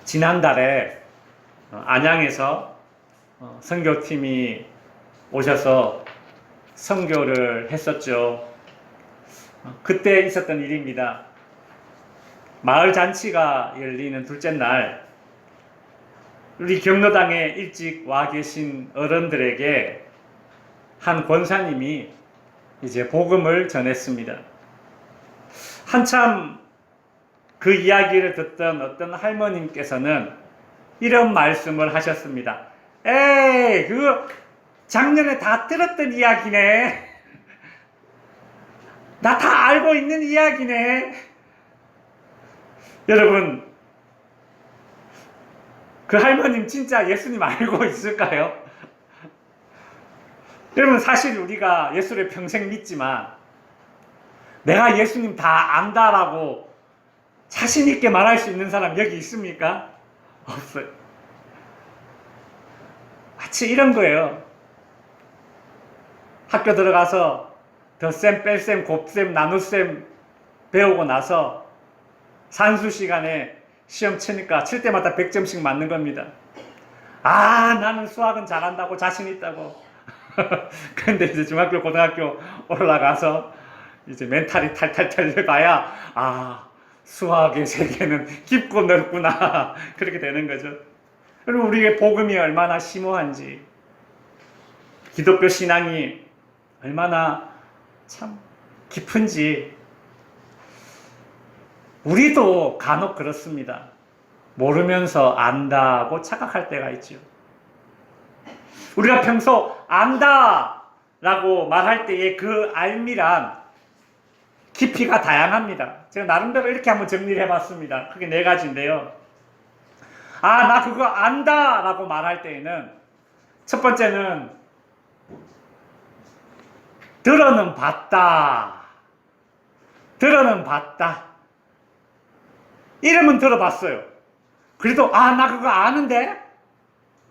지난달에 안양에서 선교팀이 오셔서 선교를 했었죠. 그때 있었던 일입니다. 마을 잔치가 열리는 둘째 날, 우리 경로당에 일찍 와 계신 어른들에게 한 권사님이 이제 복음을 전했습니다. 한참 그 이야기를 듣던 어떤 할머님께서는 이런 말씀을 하셨습니다. 에이, 그거 작년에 다 들었던 이야기네. 나 다 알고 있는 이야기네. 여러분, 그 할머님 진짜 예수님 알고 있을까요? 여러분, 사실 우리가 예수를 평생 믿지만 내가 예수님 다 안다라고 자신 있게 말할 수 있는 사람 여기 있습니까? 없어요. 마치 이런 거예요. 학교 들어가서 덧셈, 뺄셈, 곱셈, 나눗셈 배우고 나서 산수 시간에 시험 치니까 칠 때마다 100점씩 맞는 겁니다. 아, 나는 수학은 잘한다고 자신 있다고. 근데 이제 중학교, 고등학교 올라가서 이제 멘탈이 탈탈탈 봐야 아, 수학의 세계는 깊고 넓구나. 그렇게 되는 거죠. 그리고 우리의 복음이 얼마나 심오한지, 기독교 신앙이 얼마나 참 깊은지 우리도 간혹 그렇습니다. 모르면서 안다고 착각할 때가 있죠. 우리가 평소 안다라고 말할 때의 그 알미란 깊이가 다양합니다. 제가 나름대로 이렇게 한번 정리를 해봤습니다. 크게 4가지인데요. 아, 나 그거 안다라고 말할 때에는 첫 번째는 들어는 봤다. 들어는 봤다. 이름은 들어봤어요. 그래도 아, 나 그거 아는데?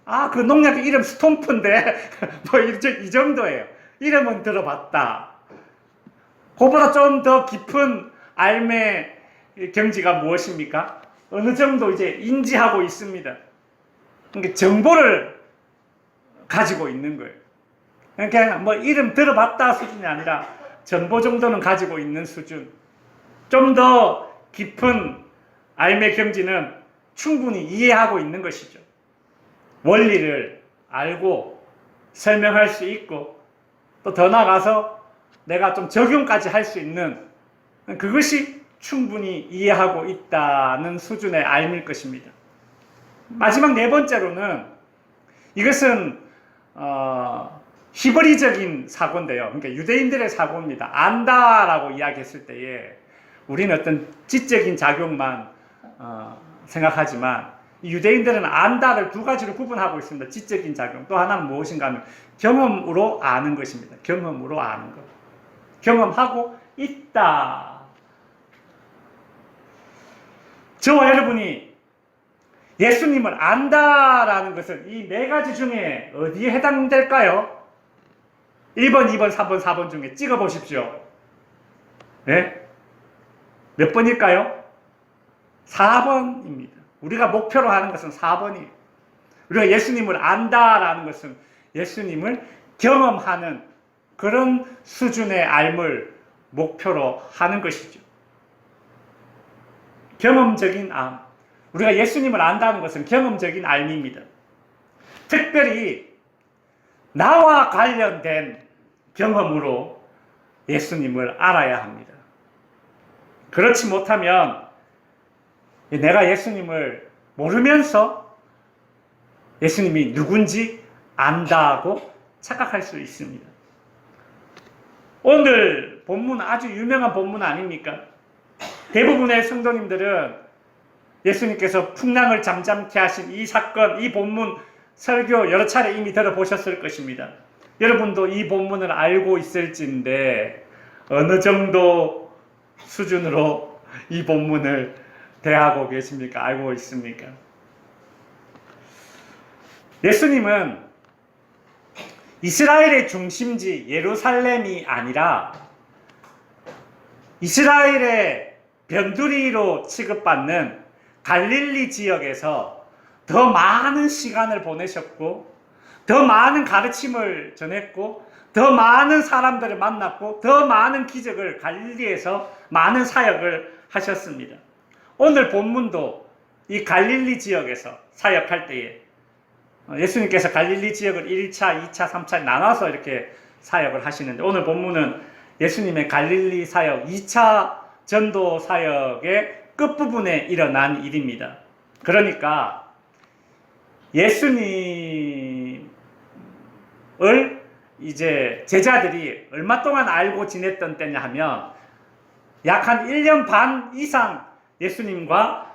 아, 그 농약 이름 스톰프인데? 뭐 이 정도예요. 이름은 들어봤다. 그보다 좀 더 깊은 알매 경지가 무엇입니까? 어느 정도 이제 인지하고 있습니다. 그러니까 정보를 가지고 있는 거예요. 그러니까 뭐 이름 들어봤다 수준이 아니라 정보 정도는 가지고 있는 수준. 좀 더 깊은 알매 경지는 충분히 이해하고 있는 것이죠. 원리를 알고 설명할 수 있고 또 더 나아가서 내가 좀 적용까지 할 수 있는 그것이 충분히 이해하고 있다는 수준의 알미일 것입니다. 마지막 4번째로는 이것은 히브리적인 사고인데요. 그러니까 유대인들의 사고입니다. 안다라고 이야기했을 때에 우리는 어떤 지적인 작용만 생각하지만 유대인들은 안다를 2가지로 구분하고 있습니다. 지적인 작용. 또 하나는 무엇인가 하면 경험으로 아는 것입니다. 경험으로 아는 것. 경험하고 있다. 저와 여러분이 예수님을 안다라는 것은 이 4가지 중에 어디에 해당될까요? 1번, 2번, 3번, 4번 중에 찍어 보십시오. 네? 몇 번일까요? 4번입니다. 우리가 목표로 하는 것은 4번이에요. 우리가 예수님을 안다라는 것은 예수님을 경험하는 그런 수준의 알을 목표로 하는 것이죠. 경험적인 암. 우리가 예수님을 안다는 것은 경험적인 알미입니다. 특별히 나와 관련된 경험으로 예수님을 알아야 합니다. 그렇지 못하면 내가 예수님을 모르면서 예수님이 누군지 안다고 착각할 수 있습니다. 오늘 본문 아주 유명한 본문 아닙니까? 대부분의 성도님들은 예수님께서 풍랑을 잠잠케 하신 이 사건, 이 본문 설교 여러 차례 이미 들어보셨을 것입니다. 여러분도 이 본문을 알고 있을진데 어느 정도 수준으로 이 본문을 대하고 계십니까? 알고 있습니까? 예수님은 이스라엘의 중심지 예루살렘이 아니라 이스라엘의 변두리로 취급받는 갈릴리 지역에서 더 많은 시간을 보내셨고, 더 많은 가르침을 전했고, 더 많은 사람들을 만났고, 더 많은 기적을 갈릴리에서 많은 사역을 하셨습니다. 오늘 본문도 이 갈릴리 지역에서 사역할 때에 예수님께서 갈릴리 지역을 1차, 2차, 3차 나눠서 이렇게 사역을 하시는데, 오늘 본문은 예수님의 갈릴리 사역 2차 전도 사역의 끝부분에 일어난 일입니다. 그러니까 예수님을 이제 제자들이 얼마 동안 알고 지냈던 때냐 하면 약 한 1년 반 이상 예수님과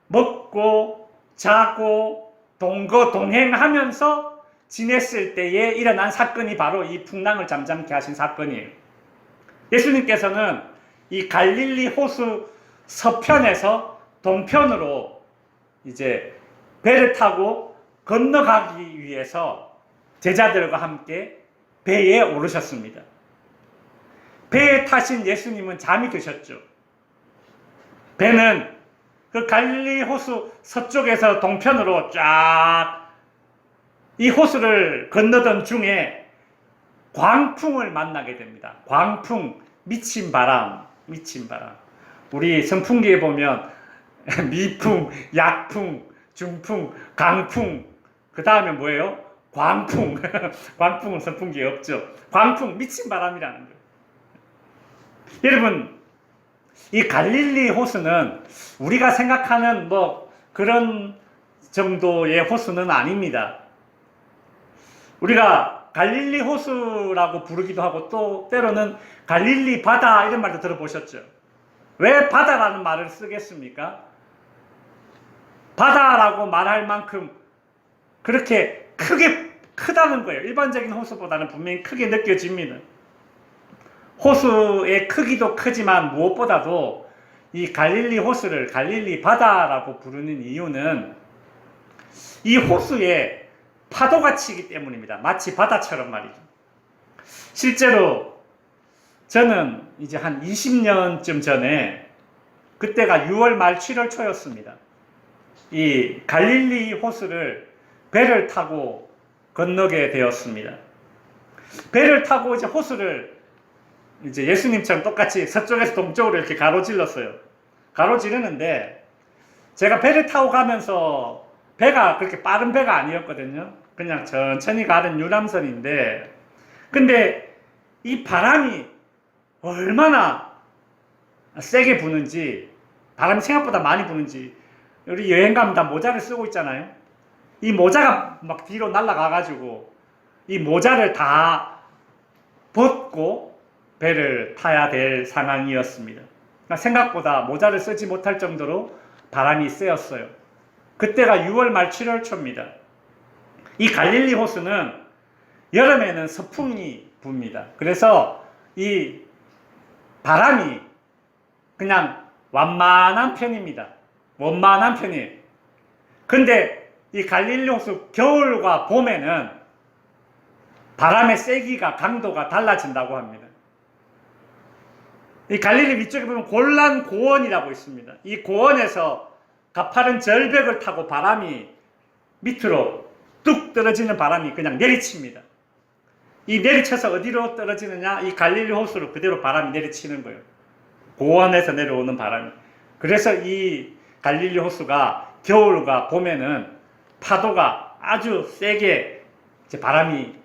먹고 자고 동행하면서 지냈을 때에 일어난 사건이 바로 이 풍랑을 잠잠케 하신 사건이에요. 예수님께서는 이 갈릴리 호수 서편에서 동편으로 이제 배를 타고 건너가기 위해서 제자들과 함께 배에 오르셨습니다. 배에 타신 예수님은 잠이 드셨죠. 배는 그 갈릴리 호수 서쪽에서 동편으로 쫙 이 호수를 건너던 중에 광풍을 만나게 됩니다. 광풍, 미친 바람. 우리 선풍기에 보면 미풍, 약풍, 중풍, 강풍, 그 다음에 뭐예요? 광풍. 광풍은 선풍기에 없죠. 광풍, 미친 바람이라는 거예요. 여러분, 이 갈릴리 호수는 우리가 생각하는 뭐 그런 정도의 호수는 아닙니다. 우리가 갈릴리 호수라고 부르기도 하고 또 때로는 갈릴리 바다 이런 말도 들어보셨죠? 왜 바다라는 말을 쓰겠습니까? 바다라고 말할 만큼 그렇게 크다는 거예요. 일반적인 호수보다는 분명히 크게 느껴집니다. 호수의 크기도 크지만 무엇보다도 이 갈릴리 호수를 갈릴리 바다라고 부르는 이유는 이 호수에 파도가 치기 때문입니다. 마치 바다처럼 말이죠. 실제로 저는 이제 한 20년쯤 전에 그때가 6월 말 7월 초였습니다. 이 갈릴리 호수를 배를 타고 건너게 되었습니다. 배를 타고 이제 호수를 이제 예수님처럼 똑같이 서쪽에서 동쪽으로 이렇게 가로질렀어요. 가로지르는데 제가 배를 타고 가면서 배가 그렇게 빠른 배가 아니었거든요. 그냥 천천히 가는 유람선인데 근데 이 바람이 얼마나 세게 부는지 바람이 생각보다 많이 부는지 우리 여행 가면 다 모자를 쓰고 있잖아요. 이 모자가 막 뒤로 날아가가지고 이 모자를 다 벗고 배를 타야 될 상황이었습니다. 그러니까 생각보다 모자를 쓰지 못할 정도로 바람이 세었어요. 그때가 6월 말 7월 초입니다. 이 갈릴리 호수는 여름에는 서풍이 붑니다. 그래서 이 바람이 그냥 완만한 편입니다. 원만한 편이에요. 근데 이 갈릴리 호수 겨울과 봄에는 바람의 세기가 강도가 달라진다고 합니다. 이 갈릴리 위쪽에 보면 골란 고원이라고 있습니다. 이 고원에서 가파른 절벽을 타고 바람이 밑으로 뚝 떨어지는 바람이 그냥 내리칩니다. 이 내리쳐서 어디로 떨어지느냐? 이 갈릴리 호수로 그대로 바람이 내리치는 거예요. 고원에서 내려오는 바람이. 그래서 이 갈릴리 호수가 겨울과 봄에는 파도가 아주 세게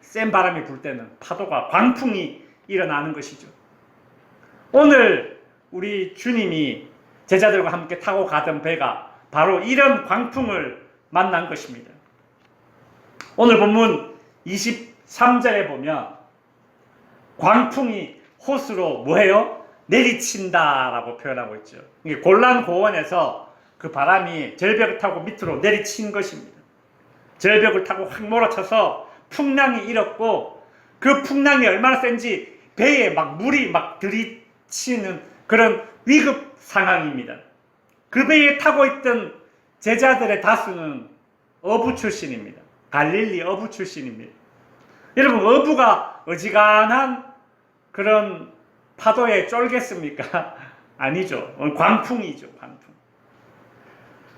센 바람이 불 때는 파도가 광풍이 일어나는 것이죠. 오늘 우리 주님이 제자들과 함께 타고 가던 배가 바로 이런 광풍을 만난 것입니다. 오늘 본문 23절에 보면 광풍이 호수로 뭐해요? 내리친다라고 표현하고 있죠. 골란 고원에서 그 바람이 절벽을 타고 밑으로 내리친 것입니다. 절벽을 타고 확 몰아쳐서 풍랑이 일었고 그 풍랑이 얼마나 센지 배에 막 물이 막 들이치는 그런 위급 상황입니다. 그 배에 타고 있던 제자들의 다수는 어부 출신입니다. 갈릴리 어부 출신입니다. 여러분, 어부가 어지간한 그런 파도에 쫄겠습니까? 아니죠. 광풍이죠, 광풍.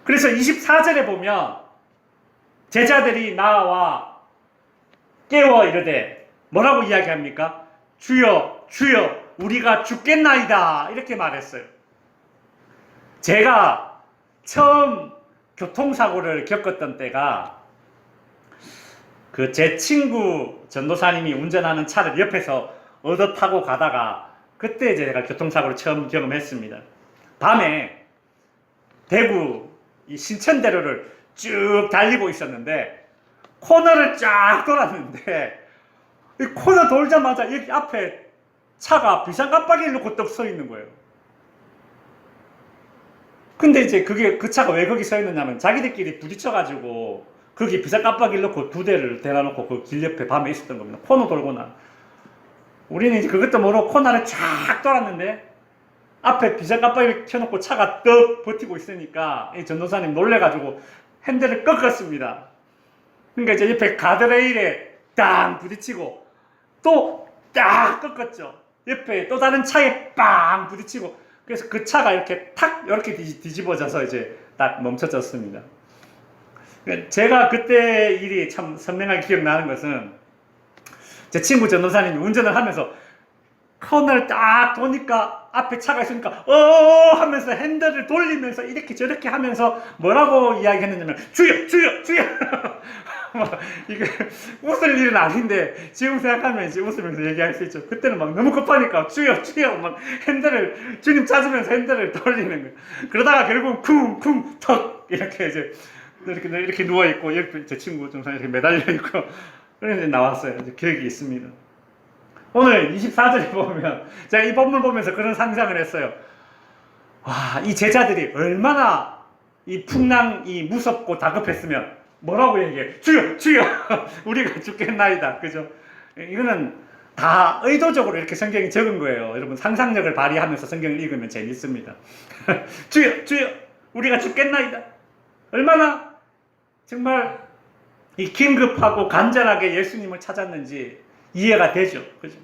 그래서 24절에 보면 제자들이 나와 깨워 이르되 뭐라고 이야기합니까? 주여 주여 우리가 죽겠나이다 이렇게 말했어요. 제가 처음 교통사고를 겪었던 때가 그 제 친구 전도사님이 운전하는 차를 옆에서 얻어 타고 가다가 그때 제가 교통사고를 처음 경험했습니다. 밤에 대구 이 신천대로를 쭉 달리고 있었는데 코너를 쫙 돌았는데 이 코너 돌자마자 여기 앞에 차가 비상깜빡이를 놓고 떡 서 있는 거예요. 근데 이제 그 차가 왜 거기 서 있느냐면 자기들끼리 부딪혀가지고 거기 비상깜빡이를 놓고 두 대를 대놔놓고 그 길 옆에 밤에 있었던 겁니다. 코너 돌고나. 우리는 이제 그것도 모르고 코너를 쫙 돌았는데 앞에 비상깜빡이를 켜놓고 차가 떡 버티고 있으니까 이 전도사님 놀래가지고 핸들을 꺾었습니다. 그러니까 이제 옆에 가드레일에 땅 부딪히고 또 딱 꺾었죠. 옆에 또 다른 차에 빵 부딪히고 그래서 그 차가 이렇게 탁 이렇게 뒤집어져서 이제 딱 멈춰졌습니다. 제가 그때 일이 참 선명하게 기억나는 것은 제 친구 전도사님이 운전을 하면서 코너를 딱 도니까 앞에 차가 있으니까 하면서 핸들을 돌리면서 이렇게 저렇게 하면서 뭐라고 이야기했느냐면 주여 주여 주여 이게 웃을 일은 아닌데 지금 생각하면 이제 웃으면서 얘기할 수 있죠. 그때는 막 너무 급하니까 주여 주여 막 핸들을 주님 찾으면서 핸들을 돌리는 거예요. 그러다가 결국 쿵쿵 턱 이렇게 이제 이렇게 누워 있고 옆에 제 친구 전도사님 이렇게 매달려 있고 그래서 나왔어요. 이제 기억이 있습니다. 오늘 24절에 보면 제가 이 본문 보면서 그런 상상을 했어요. 와, 이 제자들이 얼마나 이 풍랑이 무섭고 다급했으면 뭐라고 얘기해? 주여 주여 우리가 죽겠나이다. 그죠? 이거는 다 의도적으로 이렇게 성경이 적은 거예요. 여러분 상상력을 발휘하면서 성경을 읽으면 재밌습니다. 주여 주여 우리가 죽겠나이다. 얼마나 정말 이 긴급하고 간절하게 예수님을 찾았는지 이해가 되죠. 그죠?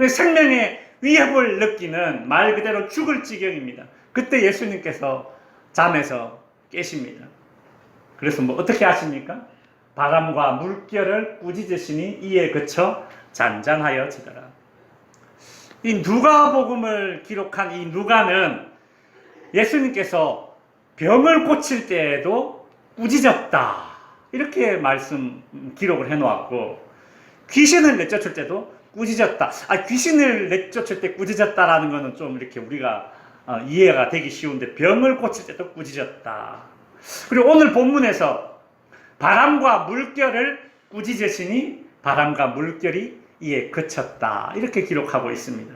생명의 위협을 느끼는 말 그대로 죽을 지경입니다. 그때 예수님께서 잠에서 깨십니다. 그래서 뭐 어떻게 하십니까? 바람과 물결을 꾸짖으시니 이에 그쳐 잔잔하여지더라. 이 누가복음을 기록한 이 누가는 예수님께서 병을 고칠 때에도 꾸짖었다 이렇게 기록을 해놓았고 귀신을 내쫓을 때도 꾸짖었다. 귀신을 내쫓을 때 꾸짖었다라는 거는 좀 이렇게 우리가 이해가 되기 쉬운데 병을 고칠 때도 꾸짖었다. 그리고 오늘 본문에서 바람과 물결을 꾸짖으시니 바람과 물결이 이에 그쳤다. 이렇게 기록하고 있습니다.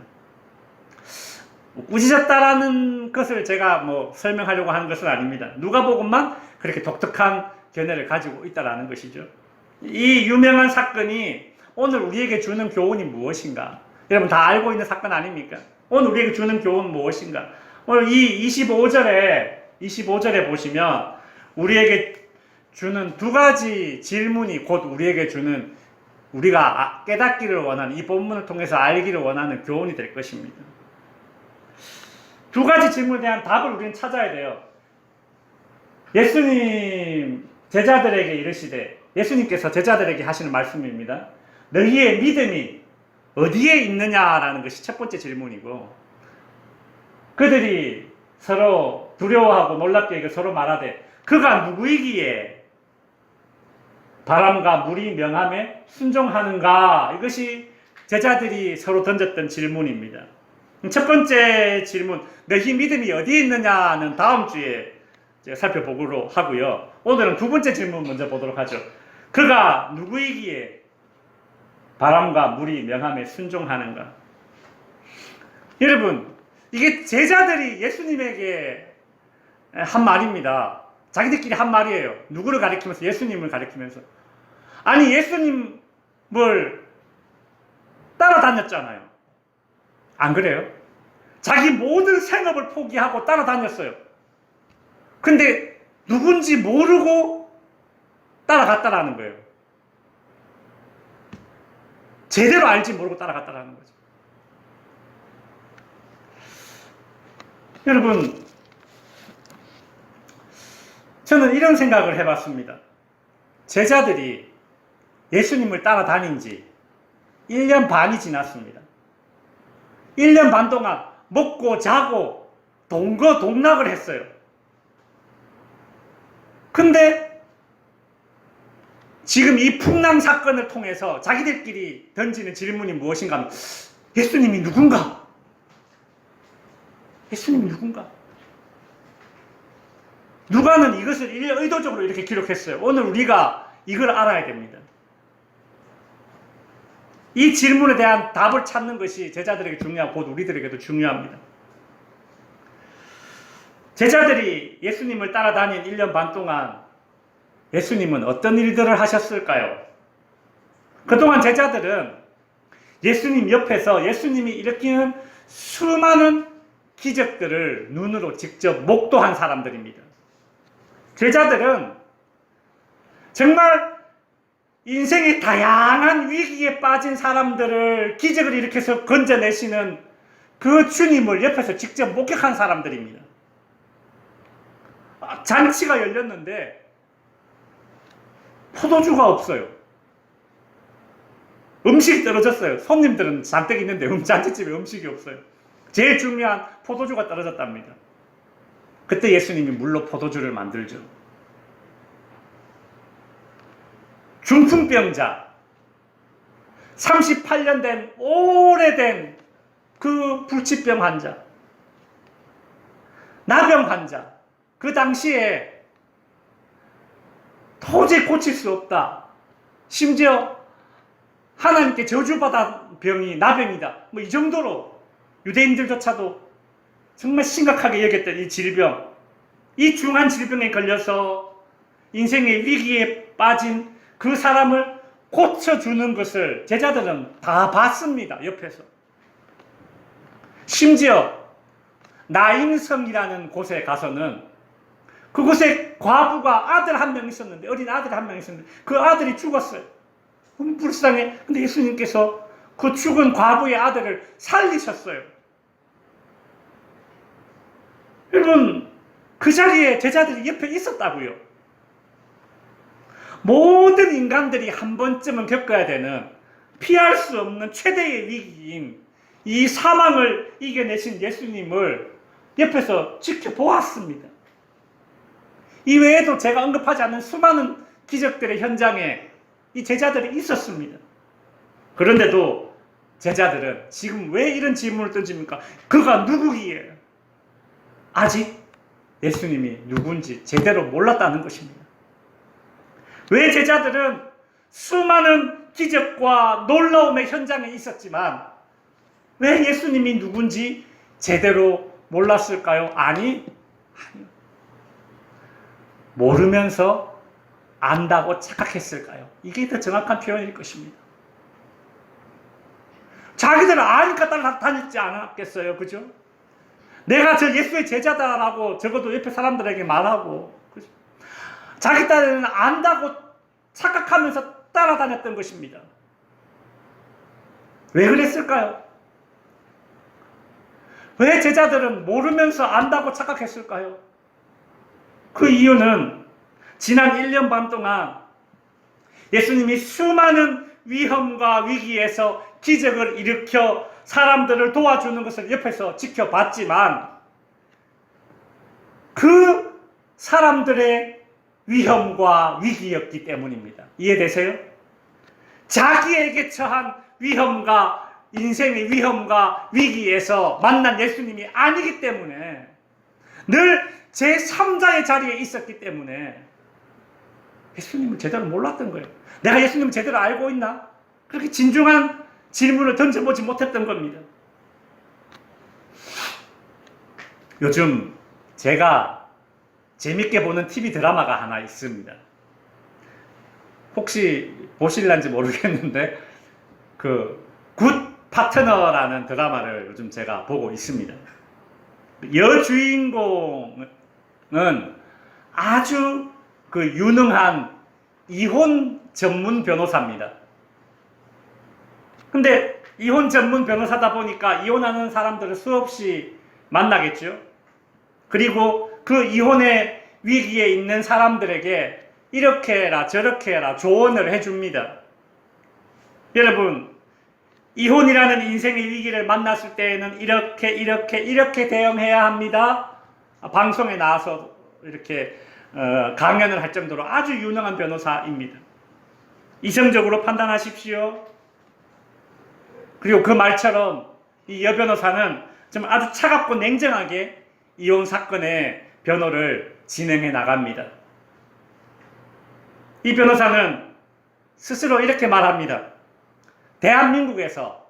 꾸짖었다라는 것을 제가 설명하려고 하는 것은 아닙니다. 누가복음만 그렇게 독특한 견해를 가지고 있다라는 것이죠. 이 유명한 사건이 오늘 우리에게 주는 교훈이 무엇인가? 여러분 다 알고 있는 사건 아닙니까? 오늘 우리에게 주는 교훈은 무엇인가? 오늘 이 25절에 보시면 우리에게 주는 두 가지 질문이 곧 우리에게 주는 우리가 깨닫기를 원하는 이 본문을 통해서 알기를 원하는 교훈이 될 것입니다. 두 가지 질문에 대한 답을 우리는 찾아야 돼요. 예수님 제자들에게 이르시되 예수님께서 제자들에게 하시는 말씀입니다. 너희의 믿음이 어디에 있느냐라는 것이 첫 번째 질문이고 그들이 서로 두려워하고 놀랍게 서로 말하되 그가 누구이기에 바람과 물이 명함에 순종하는가? 이것이 제자들이 서로 던졌던 질문입니다. 첫 번째 질문, 너희 믿음이 어디에 있느냐는 다음 주에 살펴보기로 하고요. 오늘은 두 번째 질문 먼저 보도록 하죠. 그가 누구이기에 바람과 물이 명함에 순종하는가? 여러분, 이게 제자들이 예수님에게 한 말입니다. 자기들끼리 한 말이에요. 누구를 가리키면서? 예수님을 가리키면서. 아니, 예수님을 따라다녔잖아요. 안 그래요? 자기 모든 생업을 포기하고 따라다녔어요. 근데 누군지 모르고 따라갔다라는 거예요. 제대로 알지 모르고 따라갔다라는 거죠. 여러분, 저는 이런 생각을 해봤습니다. 제자들이 예수님을 따라다닌 지 1년 반이 지났습니다. 1년 반 동안 먹고 자고 동거동락을 했어요. 근데 지금 이 풍랑 사건을 통해서 자기들끼리 던지는 질문이 무엇인가 하면 예수님이 누군가? 예수님이 누군가? 누가는 이것을 의도적으로 이렇게 기록했어요. 오늘 우리가 이걸 알아야 됩니다. 이 질문에 대한 답을 찾는 것이 제자들에게 중요하고 곧 우리들에게도 중요합니다. 제자들이 예수님을 따라다닌 1년 반 동안 예수님은 어떤 일들을 하셨을까요? 그동안 제자들은 예수님 옆에서 예수님이 일으키는 수많은 기적들을 눈으로 직접 목도한 사람들입니다. 제자들은 정말 인생의 다양한 위기에 빠진 사람들을 기적을 일으켜서 건져내시는 그 주님을 옆에서 직접 목격한 사람들입니다. 잔치가 열렸는데 포도주가 없어요. 음식이 떨어졌어요. 손님들은 잔뜩 있는데 잔치집에 음식이 없어요. 제일 중요한 포도주가 떨어졌답니다. 그때 예수님이 물로 포도주를 만들죠. 중풍병자, 38년 된 오래된 그 불치병 환자, 나병 환자, 그 당시에 도저히 고칠 수 없다. 심지어 하나님께 저주받은 병이 나병이다. 뭐 이 정도로 유대인들조차도 정말 심각하게 여겼던 이 질병, 이 중한 질병에 걸려서 인생의 위기에 빠진 그 사람을 고쳐주는 것을 제자들은 다 봤습니다. 옆에서. 심지어 나인성이라는 곳에 가서는 그곳에 과부가 아들 한 명 있었는데, 어린 아들 한 명 있었는데 그 아들이 죽었어요. 불쌍해. 근데 예수님께서 그 죽은 과부의 아들을 살리셨어요. 여러분, 그 자리에 제자들이 옆에 있었다고요. 모든 인간들이 한 번쯤은 겪어야 되는 피할 수 없는 최대의 위기인 이 사망을 이겨내신 예수님을 옆에서 지켜보았습니다. 이 외에도 제가 언급하지 않은 수많은 기적들의 현장에 이 제자들이 있었습니다. 그런데도 제자들은 지금 왜 이런 질문을 던집니까? 그가 누구기에? 아직 예수님이 누군지 제대로 몰랐다는 것입니다. 왜 제자들은 수많은 기적과 놀라움의 현장에 있었지만 왜 예수님이 누군지 제대로 몰랐을까요? 아니요. 모르면서 안다고 착각했을까요? 이게 더 정확한 표현일 것입니다. 자기들은 아니까 따라다녔지 않았겠어요? 그죠? 내가 저 예수의 제자다라고 적어도 옆에 사람들에게 말하고, 그죠? 자기 딴에는 안다고 착각하면서 따라다녔던 것입니다. 왜 그랬을까요? 왜 제자들은 모르면서 안다고 착각했을까요? 그 이유는 지난 1년 반 동안 예수님이 수많은 위험과 위기에서 기적을 일으켜 사람들을 도와주는 것을 옆에서 지켜봤지만 그 사람들의 위험과 위기였기 때문입니다. 이해되세요? 자기에게 처한 위험과 인생의 위험과 위기에서 만난 예수님이 아니기 때문에 늘 제3자의 자리에 있었기 때문에 예수님을 제대로 몰랐던 거예요. 내가 예수님을 제대로 알고 있나? 그렇게 진중한 질문을 던져보지 못했던 겁니다. 요즘 제가 재밌게 보는 TV 드라마가 하나 있습니다. 혹시 보실란지 모르겠는데 그 굿 파트너라는 드라마를 요즘 제가 보고 있습니다. 여주인공은 아주 그 유능한 이혼 전문 변호사입니다. 근데 이혼 전문 변호사다 보니까 이혼하는 사람들을 수없이 만나겠죠. 그리고 그 이혼의 위기에 있는 사람들에게 이렇게 해라 저렇게 해라 조언을 해줍니다. 여러분, 이혼이라는 인생의 위기를 만났을 때에는 이렇게 대응해야 합니다. 방송에 나와서 이렇게 강연을 할 정도로 아주 유능한 변호사입니다. 이성적으로 판단하십시오. 그리고 그 말처럼 이 여 변호사는 좀 아주 차갑고 냉정하게 이혼 사건의 변호를 진행해 나갑니다. 이 변호사는 스스로 이렇게 말합니다. 대한민국에서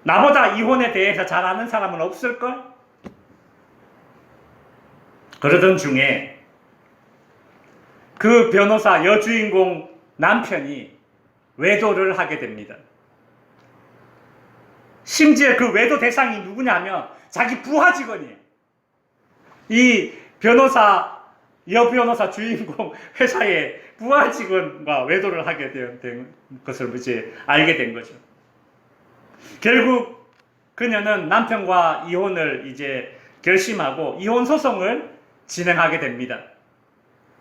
나보다 이혼에 대해서 잘 아는 사람은 없을걸? 그러던 중에 그 변호사 여주인공 남편이 외도를 하게 됩니다. 심지어 그 외도 대상이 누구냐면 자기 부하 직원이에요. 이 변호사, 여 변호사 주인공 회사의 부하 직원과 외도를 하게 된 것을 이제 알게 된 거죠. 결국 그녀는 남편과 이혼을 이제 결심하고 이혼 소송을 진행하게 됩니다.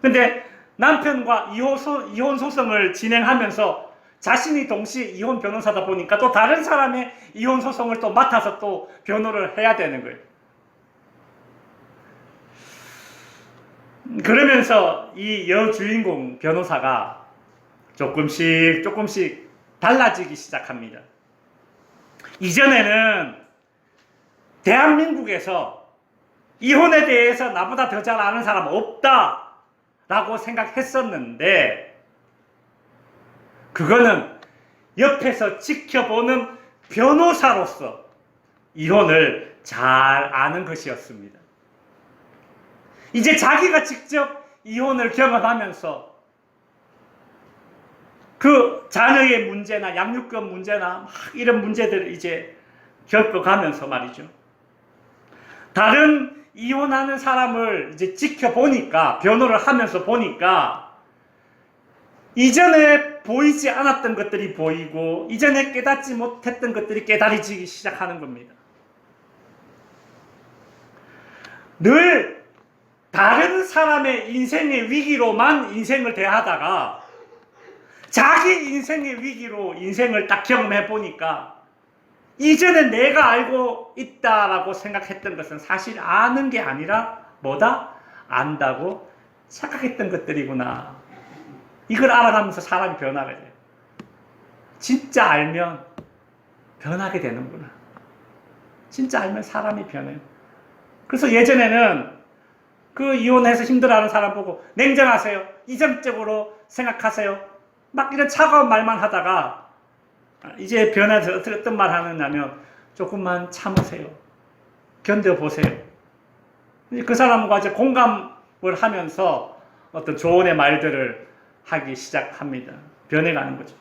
근데 남편과 이혼 소송을 진행하면서 자신이 동시에 이혼 변호사다 보니까 또 다른 사람의 이혼 소송을 또 맡아서 또 변호를 해야 되는 거예요. 그러면서 이 여주인공 변호사가 조금씩 달라지기 시작합니다. 이전에는 대한민국에서 이혼에 대해서 나보다 더 잘 아는 사람 없다라고 생각했었는데 그거는 옆에서 지켜보는 변호사로서 이혼을 잘 아는 것이었습니다. 이제 자기가 직접 이혼을 경험하면서 그 자녀의 문제나 양육권 문제나 막 이런 문제들을 이제 겪어가면서 말이죠. 다른 이혼하는 사람을 이제 지켜보니까, 변호를 하면서 보니까 이전에 보이지 않았던 것들이 보이고 이전에 깨닫지 못했던 것들이 깨달아지기 시작하는 겁니다. 늘 다른 사람의 인생의 위기로만 인생을 대하다가 자기 인생의 위기로 인생을 딱 경험해 보니까 이전에 내가 알고 있다라고 생각했던 것은 사실 아는 게 아니라 뭐다? 안다고 착각했던 것들이구나. 이걸 알아가면서 사람이 변하게 돼요. 진짜 알면 변하게 되는구나. 진짜 알면 사람이 변해요. 그래서 예전에는 그 이혼해서 힘들어하는 사람 보고 냉정하세요. 이성적으로 생각하세요. 막 이런 차가운 말만 하다가 이제 변해서 어떤 말 하느냐면 조금만 참으세요. 견뎌보세요. 그 사람과 이제 공감을 하면서 어떤 조언의 말들을 하기 시작합니다. 변해가는 거죠.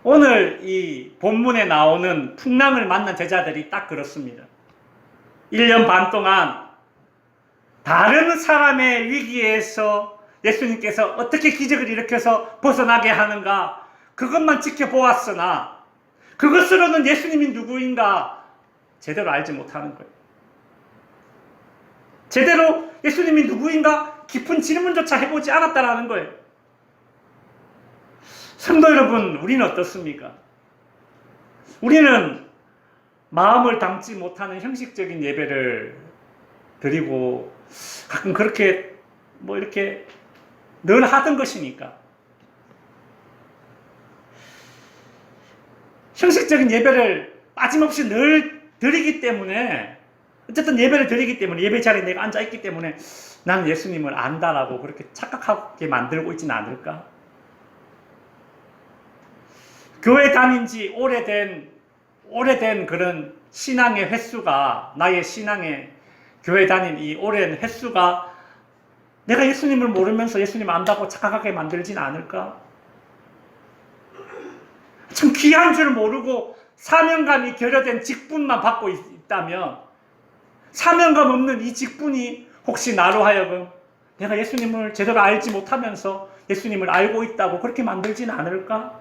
오늘 이 본문에 나오는 풍랑을 만난 제자들이 딱 그렇습니다. 1년 반 동안 다른 사람의 위기에서 예수님께서 어떻게 기적을 일으켜서 벗어나게 하는가 그것만 지켜보았으나 그것으로는 예수님이 누구인가 제대로 알지 못하는 거예요. 제대로 예수님이 누구인가 깊은 질문조차 해보지 않았다라는 거예요. 성도 여러분, 우리는 어떻습니까? 우리는 마음을 담지 못하는 형식적인 예배를 드리고 가끔 그렇게 뭐 이렇게 늘 하던 것이니까 형식적인 예배를 빠짐없이 늘 드리기 때문에 어쨌든 예배를 드리기 때문에 예배 자리에 내가 앉아있기 때문에 나는 예수님을 안다라고 그렇게 착각하게 만들고 있지는 않을까? 교회 다닌 지 오래된 그런 신앙의 횟수가 나의 신앙의 교회 다닌 이 오랜 횟수가 내가 예수님을 모르면서 예수님 안다고 착각하게 만들진 않을까? 참 귀한 줄 모르고 사명감이 결여된 직분만 받고 있다면 사명감 없는 이 직분이 혹시 나로 하여금 내가 예수님을 제대로 알지 못하면서 예수님을 알고 있다고 그렇게 만들진 않을까?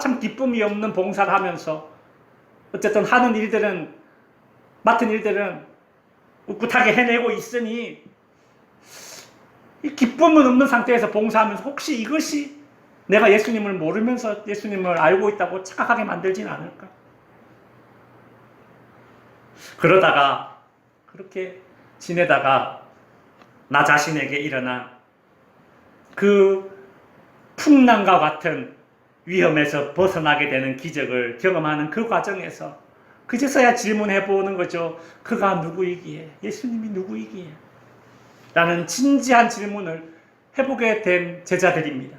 참 기쁨이 없는 봉사를 하면서 어쨌든 맡은 일들은 꿋꿋하게 해내고 있으니 이 기쁨은 없는 상태에서 봉사하면서 혹시 이것이 내가 예수님을 모르면서 예수님을 알고 있다고 착각하게 만들진 않을까? 그러다가 그렇게 지내다가 나 자신에게 일어난 그 풍랑과 같은 위험에서 벗어나게 되는 기적을 경험하는 그 과정에서 그제서야 질문해 보는 거죠. 그가 누구이기에? 예수님이 누구이기에? 라는 진지한 질문을 해보게 된 제자들입니다.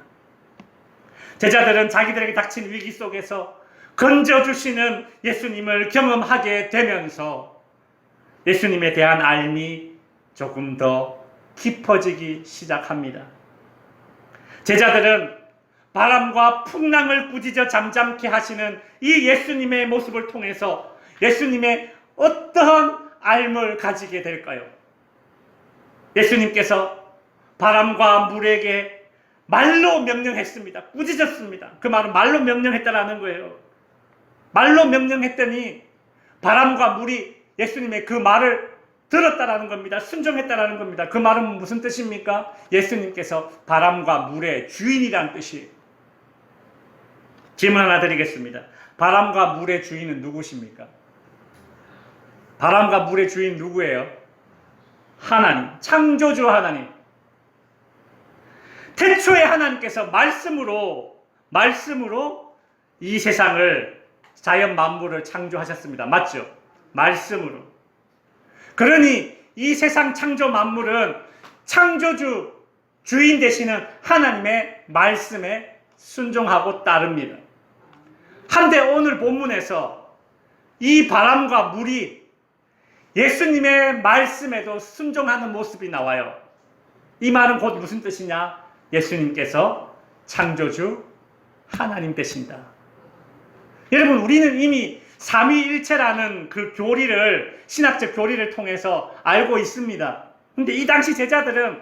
제자들은 자기들에게 닥친 위기 속에서 건져주시는 예수님을 경험하게 되면서 예수님에 대한 알미 조금 더 깊어지기 시작합니다. 제자들은 바람과 풍랑을 꾸짖어 잠잠케 하시는 이 예수님의 모습을 통해서 예수님의 어떠한 알을 가지게 될까요? 예수님께서 바람과 물에게 말로 명령했습니다. 꾸짖었습니다. 그 말은 말로 명령했다라는 거예요. 말로 명령했더니 바람과 물이 예수님의 그 말을 들었다라는 겁니다. 순종했다라는 겁니다. 그 말은 무슨 뜻입니까? 예수님께서 바람과 물의 주인이라는 뜻이에요. 질문 하나 드리겠습니다. 바람과 물의 주인은 누구십니까? 바람과 물의 주인 누구예요? 하나님, 창조주 하나님. 태초에 하나님께서 말씀으로 이 세상을, 자연 만물을 창조하셨습니다. 맞죠? 말씀으로. 그러니 이 세상 창조 만물은 창조주, 주인 되시는 하나님의 말씀에 순종하고 따릅니다. 한데 오늘 본문에서 이 바람과 물이 예수님의 말씀에도 순종하는 모습이 나와요. 이 말은 곧 무슨 뜻이냐? 예수님께서 창조주 하나님 되신다. 여러분, 우리는 이미 삼위일체라는 그 교리를, 신학적 교리를 통해서 알고 있습니다. 근데 이 당시 제자들은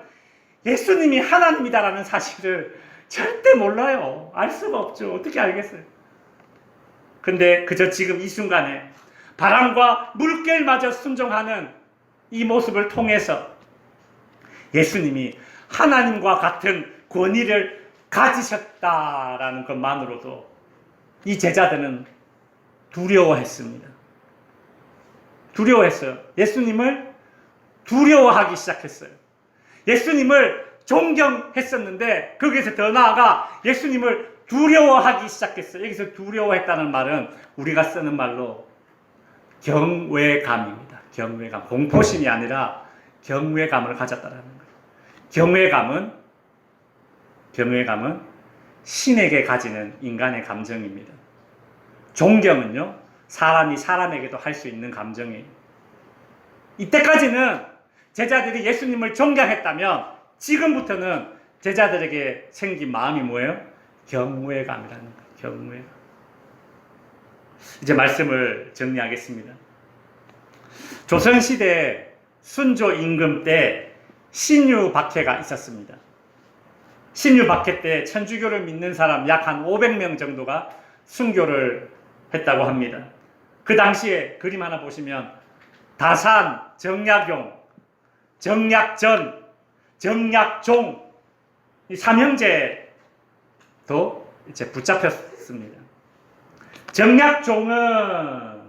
예수님이 하나님이다라는 사실을 절대 몰라요. 알 수가 없죠. 어떻게 알겠어요? 근데 그저 지금 이 순간에 바람과 물결마저 순종하는 이 모습을 통해서 예수님이 하나님과 같은 권위를 가지셨다라는 것만으로도 이 제자들은 두려워했습니다. 두려워했어요. 예수님을 두려워하기 시작했어요. 예수님을 존경했었는데 거기에서 더 나아가 예수님을 두려워하기 시작했어요. 여기서 두려워했다는 말은 우리가 쓰는 말로 경외감입니다. 경외감. 공포심이 아니라 경외감을 가졌다는 거예요. 경외감은 신에게 가지는 인간의 감정입니다. 존경은요, 사람이 사람에게도 할 수 있는 감정이에요. 이때까지는 제자들이 예수님을 존경했다면 지금부터는 제자들에게 생긴 마음이 뭐예요? 경외감이라는 거예요. 경외감. 이제 말씀을 정리하겠습니다. 조선시대 순조 임금 때 신유박해가 있었습니다. 신유박해 때 천주교를 믿는 사람 약 한 500명 정도가 순교를 했다고 합니다. 그 당시에 그림 하나 보시면 다산, 정약용, 정약전, 정약종 이 삼형제도 이제 붙잡혔습니다. 정약종은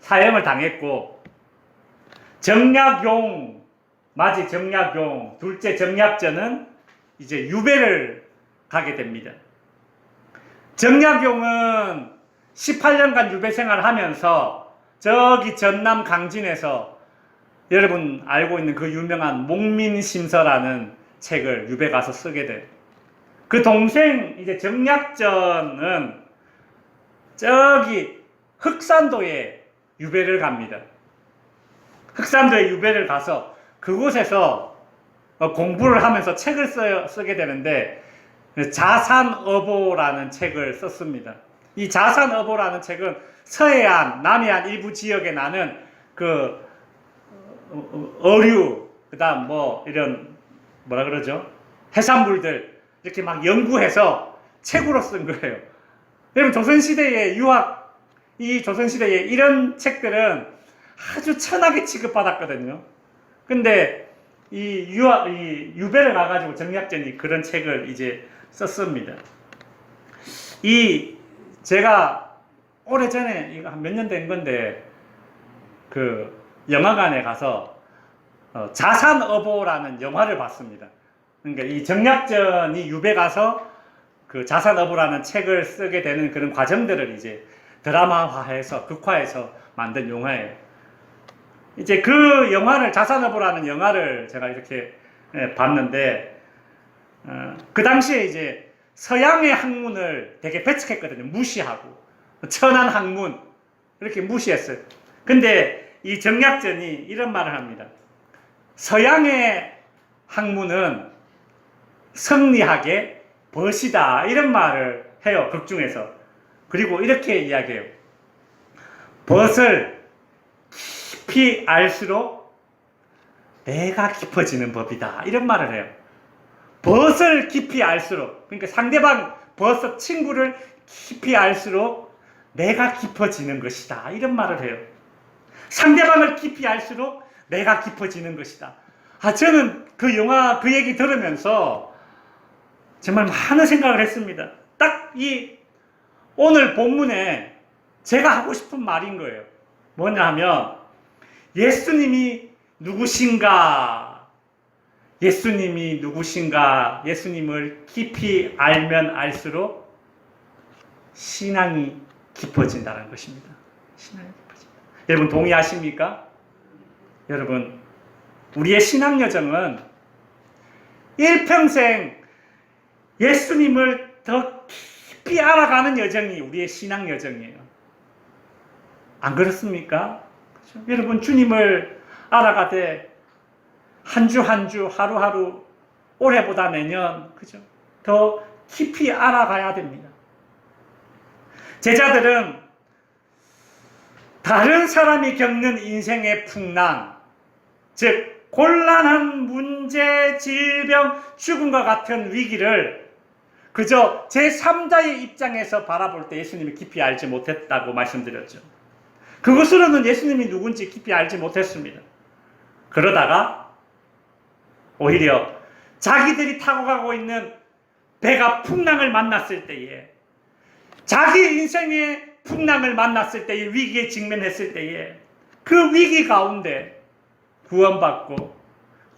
사형을 당했고 정약용, 마지 정약용, 둘째 정약전은 이제 유배를 가게 됩니다. 정약용은 18년간 유배 생활을 하면서 저기 전남 강진에서 여러분 알고 있는 그 유명한 목민심서라는 책을 유배 가서 쓰게 돼요. 그 동생 이제 정약전은 저기 흑산도에 유배를 갑니다. 흑산도에 유배를 가서 그곳에서 공부를 하면서 책을 쓰게 되는데 자산어보라는 책을 썼습니다. 이 자산어보라는 책은 서해안, 남해안 일부 지역에 나는 그 어류, 그 다음 뭐 이런 뭐라 그러죠? 해산물들 이렇게 막 연구해서 책으로 쓴 거예요. 여러분 조선시대의 이 조선시대에 이런 책들은 아주 천하게 취급받았거든요. 근데 이 유배를 가가지고 정약전이 그런 책을 이제 썼습니다. 제가 오래전에, 이거 한 몇 년 된 건데, 그 영화관에 가서 자산어보라는 영화를 봤습니다. 그러니까 이 정약전이 유배 가서 그 자산어보라는 책을 쓰게 되는 그런 과정들을 이제 드라마화해서, 극화해서 만든 영화예요. 이제 그 영화를, 자산어보라는 영화를 제가 이렇게 봤는데, 그 당시에 이제 서양의 학문을 되게 배척했거든요. 무시하고. 천한 학문, 이렇게 무시했어요. 근데 이 정약전이 이런 말을 합니다. 서양의 학문은 성리학의 벗이다. 이런 말을 해요. 극중에서. 그리고 이렇게 이야기해요. 벗을 깊이 알수록 내가 깊어지는 법이다. 이런 말을 해요. 벗을 깊이 알수록, 그러니까 상대방 벗 친구를 깊이 알수록 내가 깊어지는 것이다. 이런 말을 해요. 상대방을 깊이 알수록 내가 깊어지는 것이다. 저는 그 영화, 그 얘기 들으면서 정말 많은 생각을 했습니다. 딱 오늘 본문에 제가 하고 싶은 말인 거예요. 뭐냐 하면, 예수님이 누구신가? 예수님이 누구신가? 예수님을 깊이 알면 알수록 신앙이 깊어진다는 것입니다. 신앙이 깊어진다. 여러분 동의하십니까? 여러분, 우리의 신앙 여정은 일평생 예수님을 더 깊이 알아가는 여정이 우리의 신앙 여정이에요. 안 그렇습니까? 그렇죠? 여러분, 주님을 알아가되 한 주 한 주, 하루하루, 올해보다 내년, 그죠? 더 깊이 알아가야 됩니다. 제자들은 다른 사람이 겪는 인생의 풍랑, 즉 곤란한 문제, 질병, 죽음과 같은 위기를 그저 제3자의 입장에서 바라볼 때 예수님이 깊이 알지 못했다고 말씀드렸죠. 그것으로는 예수님이 누군지 깊이 알지 못했습니다. 그러다가 오히려 자기들이 타고 가고 있는 배가 풍랑을 만났을 때에, 자기 인생의 풍랑을 만났을 때에, 위기에 직면했을 때에 그 위기 가운데 구원받고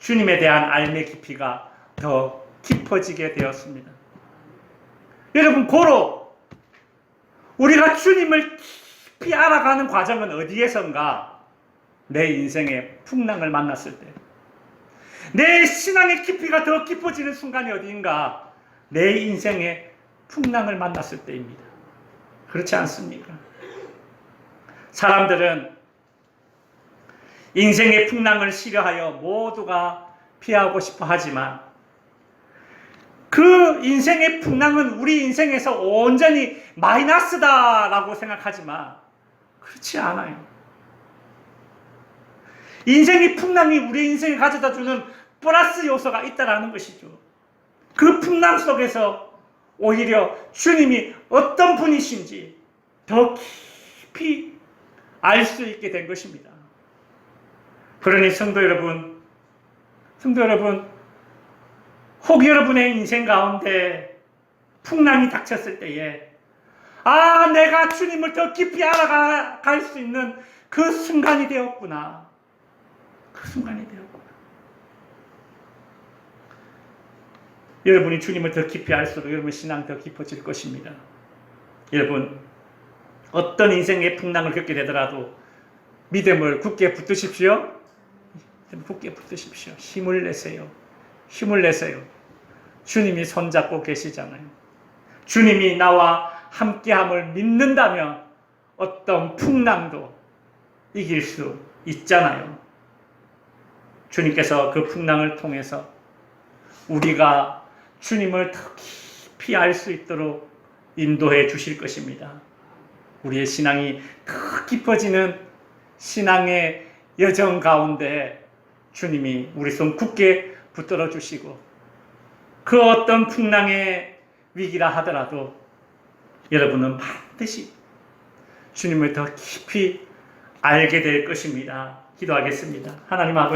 주님에 대한 알매 깊이가 더 깊어지게 되었습니다. 여러분, 고로 우리가 주님을 깊이 알아가는 과정은 어디에선가? 내 인생의 풍랑을 만났을 때, 내 신앙의 깊이가 더 깊어지는 순간이 어디인가? 내 인생의 풍랑을 만났을 때입니다. 그렇지 않습니까? 사람들은 인생의 풍랑을 싫어하여 모두가 피하고 싶어 하지만, 그 인생의 풍랑은 우리 인생에서 온전히 마이너스다라고 생각하지만 그렇지 않아요. 인생의 풍랑이 우리 인생에 가져다주는 플러스 요소가 있다는 것이죠. 그 풍랑 속에서 오히려 주님이 어떤 분이신지 더 깊이 알 수 있게 된 것입니다. 그러니 성도 여러분, 혹 여러분의 인생 가운데 풍랑이 닥쳤을 때에, 내가 주님을 더 깊이 알아갈 수 있는 그 순간이 되었구나. 그 순간이 되었구나. 여러분이 주님을 더 깊이 알수록 여러분의 신앙이 더 깊어질 것입니다. 여러분, 어떤 인생의 풍랑을 겪게 되더라도 믿음을 굳게 붙드십시오. 굳게 붙드십시오. 힘을 내세요. 힘을 내세요. 주님이 손잡고 계시잖아요. 주님이 나와 함께함을 믿는다면 어떤 풍랑도 이길 수 있잖아요. 주님께서 그 풍랑을 통해서 우리가 주님을 더 깊이 알 수 있도록 인도해 주실 것입니다. 우리의 신앙이 더 깊어지는 신앙의 여정 가운데 주님이 우리 손 굳게 붙들어 주시고, 그 어떤 풍랑의 위기라 하더라도 여러분은 반드시 주님을 더 깊이 알게 될 것입니다. 기도하겠습니다. 하나님 아버지,